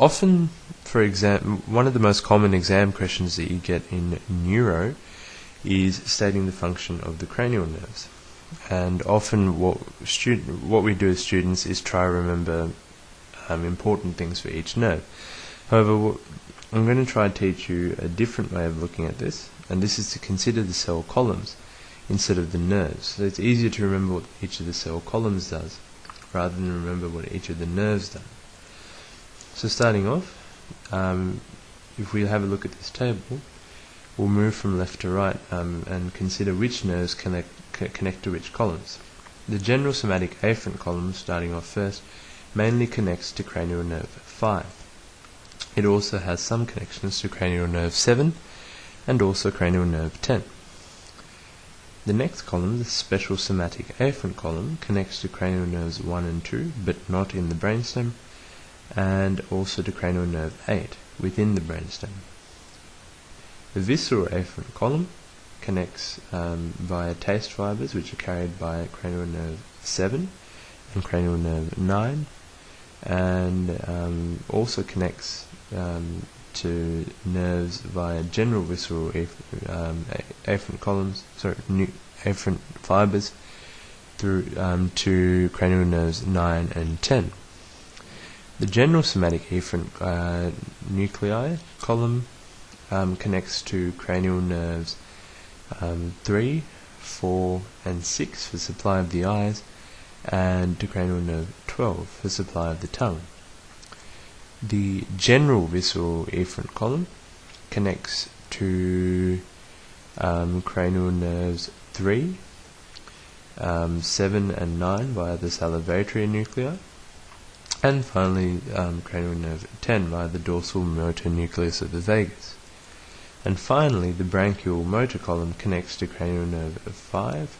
Often, for exam, one of the most common exam questions that you get in neuro is stating the function of the cranial nerves. And often what we do as students is try to remember important things for each nerve. However, I'm going to try to teach you a different way of looking at this, and this is to consider the cell columns instead of the nerves. So it's easier to remember what each of the cell columns does rather than remember what each of the nerves does. So starting off, if we have a look at this table, we'll move from left to right and consider which nerves connect to which columns. The general somatic afferent column, starting off first, mainly connects to cranial nerve 5. It also has some connections to cranial nerve 7 and also cranial nerve 10. The next column, the special somatic afferent column, connects to cranial nerves 1 and 2, but not in the brainstem, and also to cranial nerve 8 within the brainstem. The visceral afferent column connects via taste fibers, which are carried by cranial nerve 7 and cranial nerve 9, and also connects to nerves via general visceral afferent columns, afferent fibers, through to cranial nerves 9 and 10. The general somatic afferent nuclei column connects to cranial nerves 3, 4, and 6 for supply of the eyes, and to cranial nerve 12 for supply of the tongue. The general visceral afferent column connects to cranial nerves 3, 7, and 9 via the salivatory nuclei, and finally cranial nerve 10 via the dorsal motor nucleus of the vagus. And finally, the branchial motor column connects to cranial nerve 5,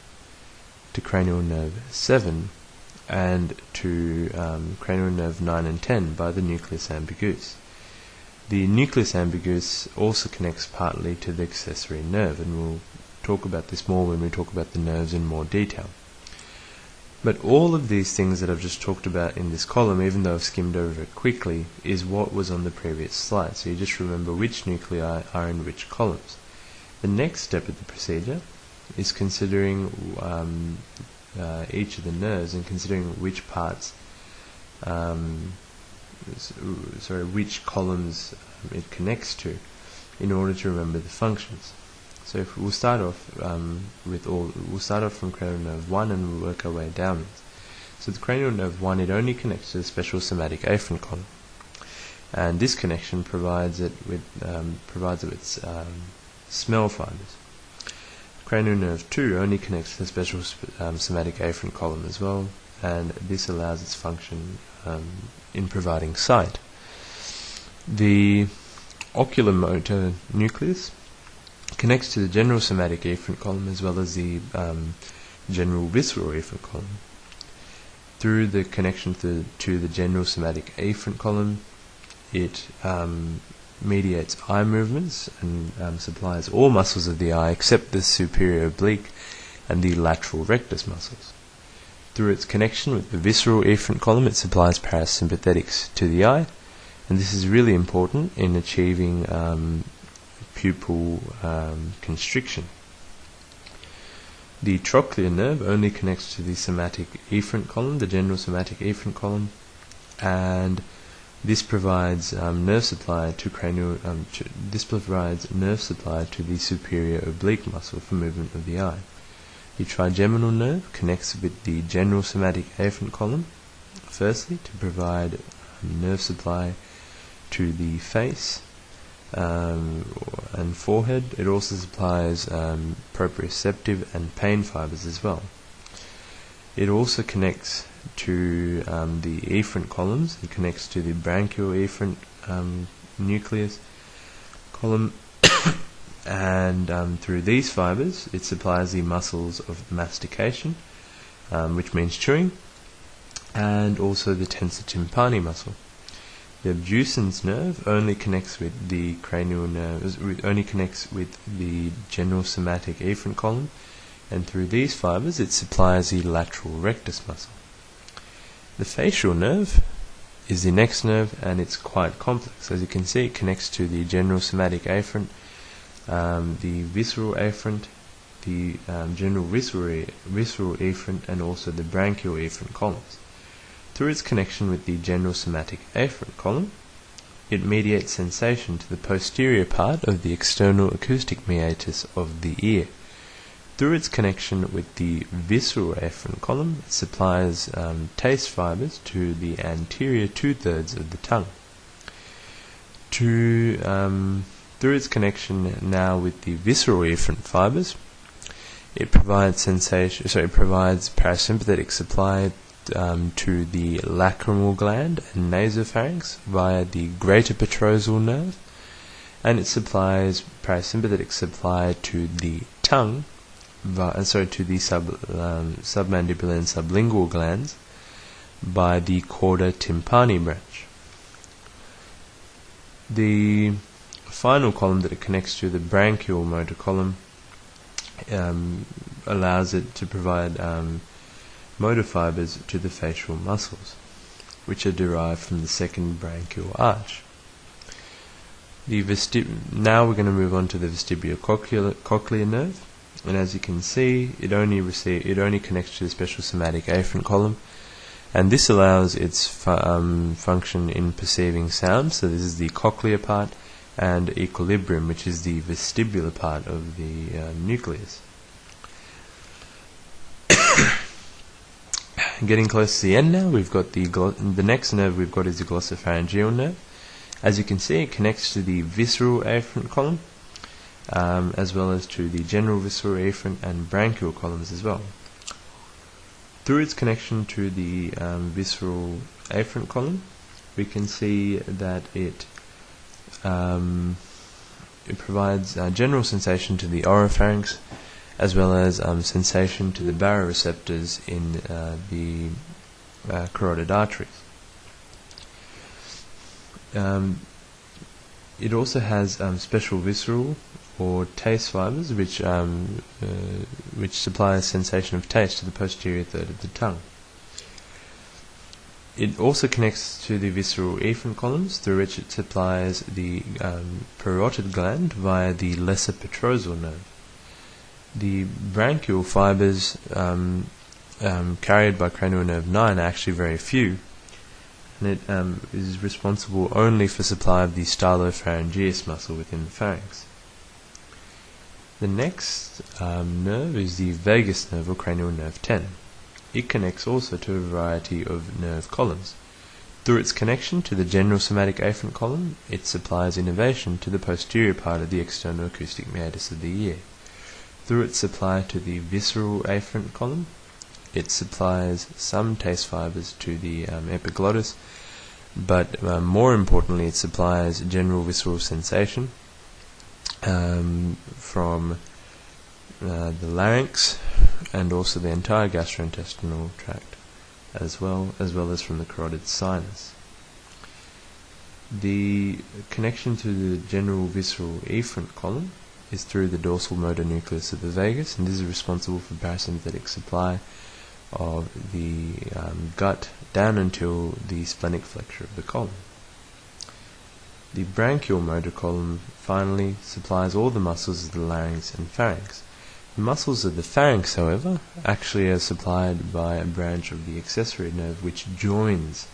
to cranial nerve 7, and to cranial nerve 9 and 10 by the nucleus ambiguus. The nucleus ambiguus also connects partly to the accessory nerve, and we'll talk about this more when we talk about the nerves in more detail. But all of these things that I've just talked about in this column, even though I've skimmed over it quickly, is what was on the previous slide. So you just remember which nuclei are in which columns. The next step of the procedure is considering each of the nerves and considering which parts, which columns it connects to, in order to remember the functions. So if we'll start off from cranial nerve 1 and we'll work our way downwards. So the cranial nerve 1, it only connects to the special somatic afferent column, and this connection provides it with smell fibers. Cranial nerve 2 only connects to the special somatic afferent column as well, and this allows its function in providing sight. The oculomotor nucleus connects to the general somatic afferent column as well as the general visceral afferent column. Through the connection to the general somatic afferent column, it mediates eye movements and supplies all muscles of the eye except the superior oblique and the lateral rectus muscles. Through its connection with the visceral afferent column, it supplies parasympathetics to the eye, and this is really important in achieving pupil constriction. The trochlear nerve only connects to the somatic afferent column, the general somatic afferent column, and this provides nerve supply to the superior oblique muscle for movement of the eye. The trigeminal nerve connects with the general somatic afferent column, firstly to provide nerve supply to the face and forehead. It also supplies proprioceptive and pain fibers as well. It also connects to the afferent columns. It connects to the branchial afferent nucleus column, and through these fibers it supplies the muscles of mastication, which means chewing, and also the tensor tympani muscle. The abducens nerve only connects with the cranial nerves, only connects with the general somatic afferent column, and through these fibers it supplies the lateral rectus muscle. The facial nerve is the next nerve, and it's quite complex. As you can see, it connects to the general somatic afferent, the visceral afferent, the general visceral efferent, and also the branchial efferent columns. Through its connection with the general somatic afferent column, it mediates sensation to the posterior part of the external acoustic meatus of the ear. Through its connection with the visceral afferent column, it supplies taste fibers to the anterior 2/3 of the tongue. Through its connection now with the visceral efferent fibers, it provides parasympathetic supply to the lacrimal gland and nasopharynx via the greater petrosal nerve, and it supplies parasympathetic supply to the tongue, to the submandibular and sublingual glands by the chorda tympani branch. The final column that it connects to, the branchial motor column, allows it to provide motor fibers to the facial muscles, which are derived from the second branchial arch. Now we're going to move on to the vestibulocochlear nerve, and as you can see, it only connects to the special somatic afferent column, and this allows its function in perceiving sound. So this is the cochlear part, and equilibrium, which is the vestibular part of the nucleus. Getting close to the end now, we've got the next nerve we've got is the glossopharyngeal nerve. As you can see, it connects to the visceral afferent column, as well as to the general visceral afferent and branchial columns as well. Through its connection to the visceral afferent column, we can see that it provides general sensation to the oropharynx, as well as sensation to the baroreceptors in the carotid arteries. It also has special visceral or taste fibers, which supply a sensation of taste to the posterior third of the tongue. It also connects to the visceral efferent columns, through which it supplies the parotid gland via the lesser petrosal nerve. The branchial fibers carried by cranial nerve 9 are actually very few, and it is responsible only for supply of the stylopharyngeus muscle within the pharynx. The next nerve is the vagus nerve, or cranial nerve 10. It connects also to a variety of nerve columns. Through its connection to the general somatic afferent column, it supplies innervation to the posterior part of the external acoustic meatus of the ear. Through its supply to the visceral afferent column, it supplies some taste fibers to the epiglottis, but more importantly, it supplies general visceral sensation from the larynx and also the entire gastrointestinal tract, as well as from the carotid sinus. The connection to the general visceral efferent column is through the dorsal motor nucleus of the vagus, and this is responsible for parasympathetic supply of the gut down until the splenic flexure of the column. The branchial motor column finally supplies all the muscles of the larynx and pharynx. The muscles of the pharynx, however, actually are supplied by a branch of the accessory nerve which joins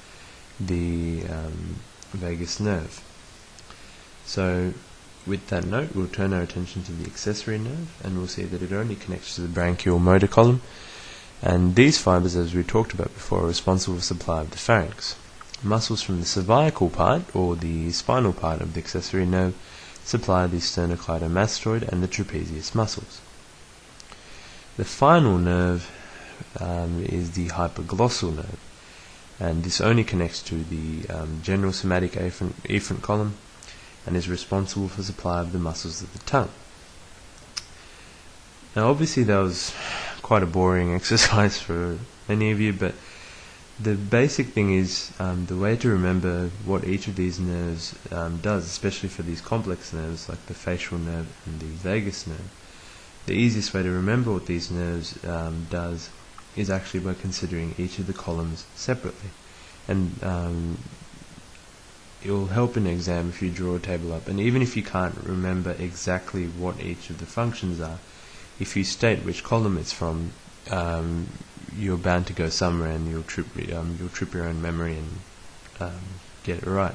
the vagus nerve. So with that note, we'll turn our attention to the accessory nerve, and we'll see that it only connects to the branchial motor column, and these fibers, as we talked about before, are responsible for supply of the pharynx. Muscles from the cervical part, or the spinal part of the accessory nerve, supply the sternocleidomastoid and the trapezius muscles. The final nerve is the hypoglossal nerve, and this only connects to the general somatic efferent column and is responsible for supply of the muscles of the tongue. Now obviously that was quite a boring exercise for many of you, but the basic thing is the way to remember what each of these nerves does, especially for these complex nerves like the facial nerve and the vagus nerve. The easiest way to remember what these nerves does is actually by considering each of the columns separately. and it will help in an exam if you draw a table up. And even if you can't remember exactly what each of the functions are, if you state which column it's from, you're bound to go somewhere, and you'll trip your own memory and get it right.